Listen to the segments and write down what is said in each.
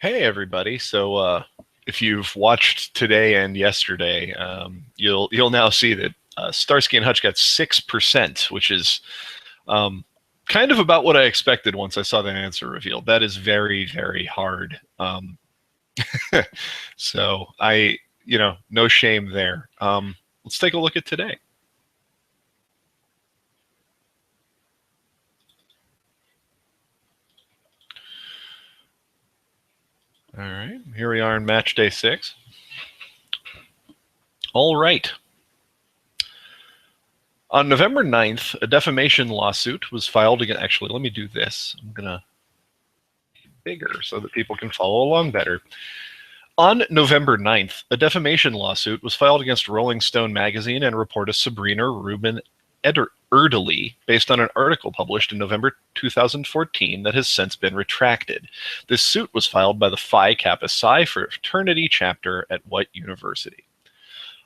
Hey everybody! If you've watched today and yesterday, you'll now see that Starsky and Hutch got 6%, which is um, kind of about what I expected once I saw the answer revealed. That is very, very hard. So no shame there. Let's take a look at today. All right, here we are in match day 6. All right. On November 9th, a defamation lawsuit was filed against. Actually, let me do this. I'm going to make it bigger so that people can follow along better. On November 9th, a defamation lawsuit was filed against Rolling Stone magazine and reporter Sabrina Rubin Erdely based on an article published in November 2014 that has since been retracted. This suit was filed by the Phi Kappa Psi fraternity chapter at White University.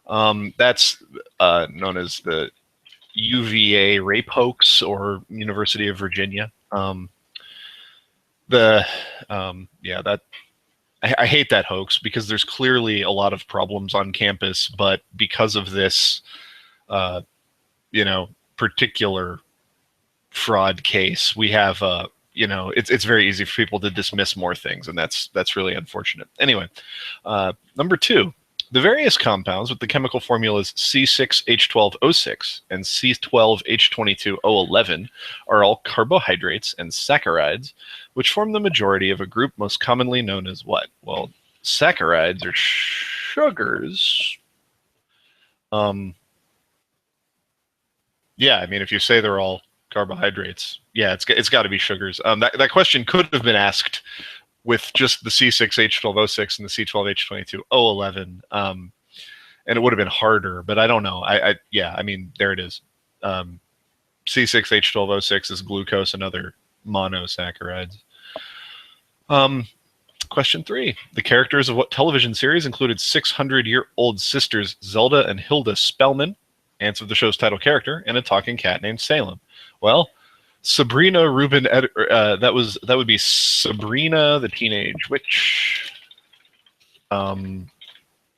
That's known as the UVA rape hoax, or University of Virginia. I hate that hoax because there's clearly a lot of problems on campus, but because of this, particular fraud case, we have, it's very easy for people to dismiss more things, and that's really unfortunate. Anyway, number 2. The various compounds with the chemical formulas C6H12O6 and C12H22O11 are all carbohydrates and saccharides, which form the majority of a group most commonly known as what? Well, saccharides are sugars. Yeah, I mean, if you say they're all carbohydrates, yeah, it's got to be sugars. That question could have been asked with just the C6H12O6 and the C12H22O11, and it would have been harder, but I don't know. I mean, there it is. C6H12O6 is glucose and other monosaccharides. Question 3. The characters of what television series included 600-year-old sisters Zelda and Hilda Spellman, ants of the show's title character, and a talking cat named Salem? Well, Sabrina Rubin, that would be Sabrina the Teenage Witch.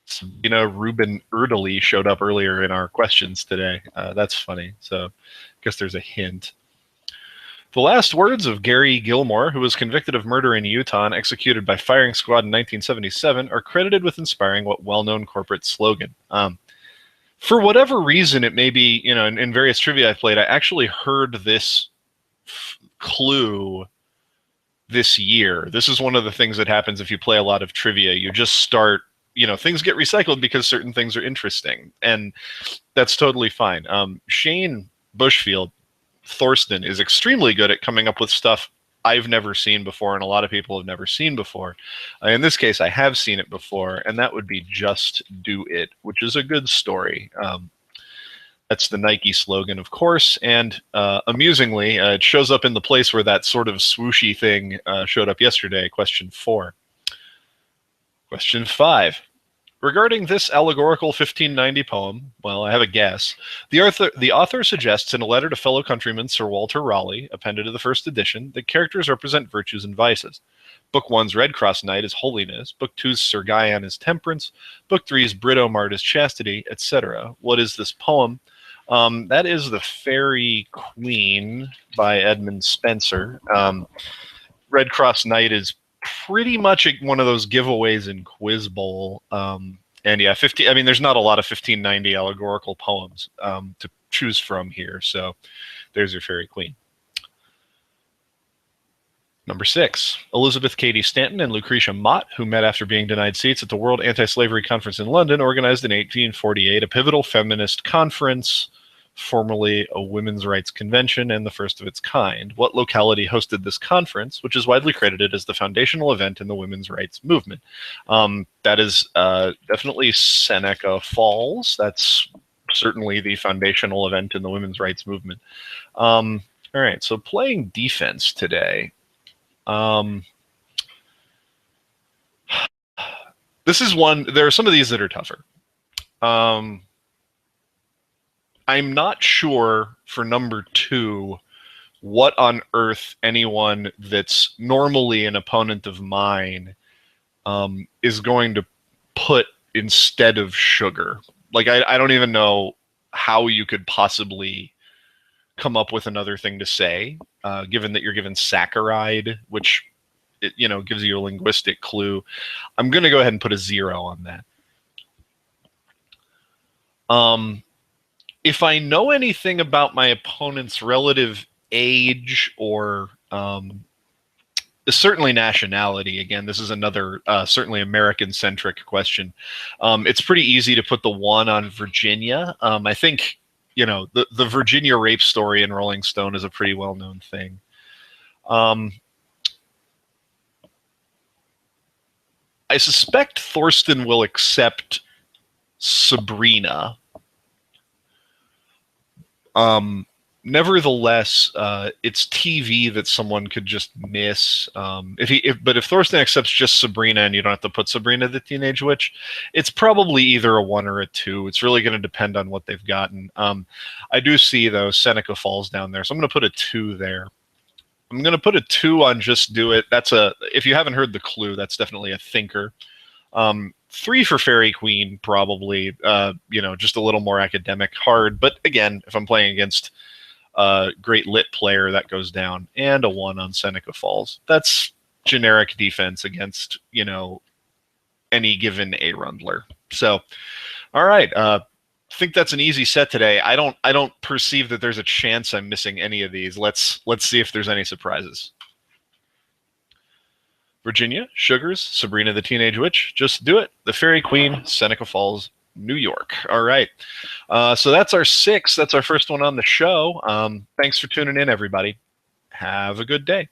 Sabrina Rubin Erdely showed up earlier in our questions today. That's funny. So I guess there's a hint. The last words of Gary Gilmore, who was convicted of murder in Utah and executed by firing squad in 1977, are credited with inspiring what well-known corporate slogan? For whatever reason, it may be, in various trivia I've played, I actually heard this clue this year. This is one of the things that happens if you play a lot of trivia. You just start, things get recycled because certain things are interesting, and that's totally fine. Shane Bushfield, Thorsten, is extremely good at coming up with stuff I've never seen before, and a lot of people have never seen before. In this case, I have seen it before, and that would be Just Do It, which is a good story. That's the Nike slogan, of course, and amusingly, it shows up in the place where that sort of swooshy thing showed up yesterday, question 4. Question 5. Regarding this allegorical 1590 poem, well, I have a guess. The author suggests in a letter to fellow countryman Sir Walter Raleigh, appended to the first edition, that characters represent virtues and vices. Book 1's Red Cross Knight is holiness, Book 2's Sir Guyan is temperance, Book 3's Britomart is chastity, etc. What is this poem? That is The Fairy Queen by Edmund Spenser. Red Cross Knight is pretty much one of those giveaways in Quiz Bowl. And yeah, there's not a lot of 1590 allegorical poems to choose from here, so there's your Fairy Queen. Number 6, Elizabeth Cady Stanton and Lucretia Mott, who met after being denied seats at the World Anti-Slavery Conference in London, organized in 1848 a pivotal feminist conference, formerly a women's rights convention and the first of its kind. What locality hosted this conference, which is widely credited as the foundational event in the women's rights movement? That is definitely Seneca Falls. That's certainly the foundational event in the women's rights movement. All right, so playing defense today. This is one, there are some of these that are tougher. I'm not sure for number 2 what on earth anyone that's normally an opponent of mine is going to put instead of sugar. Like, I don't even know how you could possibly come up with another thing to say, given that you're given saccharide, which gives you a linguistic clue. I'm going to go ahead and put a 0 on that. If I know anything about my opponent's relative age or certainly nationality, again, this is another certainly American-centric question. It's pretty easy to put the 1 on Virginia. I think, the Virginia rape story in Rolling Stone is a pretty well-known thing. I suspect Thorsten will accept Sabrina. Nevertheless, it's TV that someone could just miss. But if Thorsten accepts just Sabrina and you don't have to put Sabrina the Teenage Witch, it's probably either a 1 or a 2. It's really going to depend on what they've gotten. I do see, though, Seneca Falls down there, so I'm going to put a 2 there. I'm going to put a 2 on Just Do It. If you haven't heard the clue, that's definitely a thinker. 3 for Fairy Queen, probably, just a little more academic, hard. But again, if I'm playing against a great lit player, that goes down. And a 1 on Seneca Falls. That's generic defense against, any given A-Rundler. So, all right. I think that's an easy set today. I don't perceive that there's a chance I'm missing any of these. Let's see if there's any surprises. Virginia, Sugars, Sabrina the Teenage Witch, Just Do It, The Fairy Queen, Seneca Falls, New York. All right. So that's our 6. That's our first one on the show. Thanks for tuning in, everybody. Have a good day.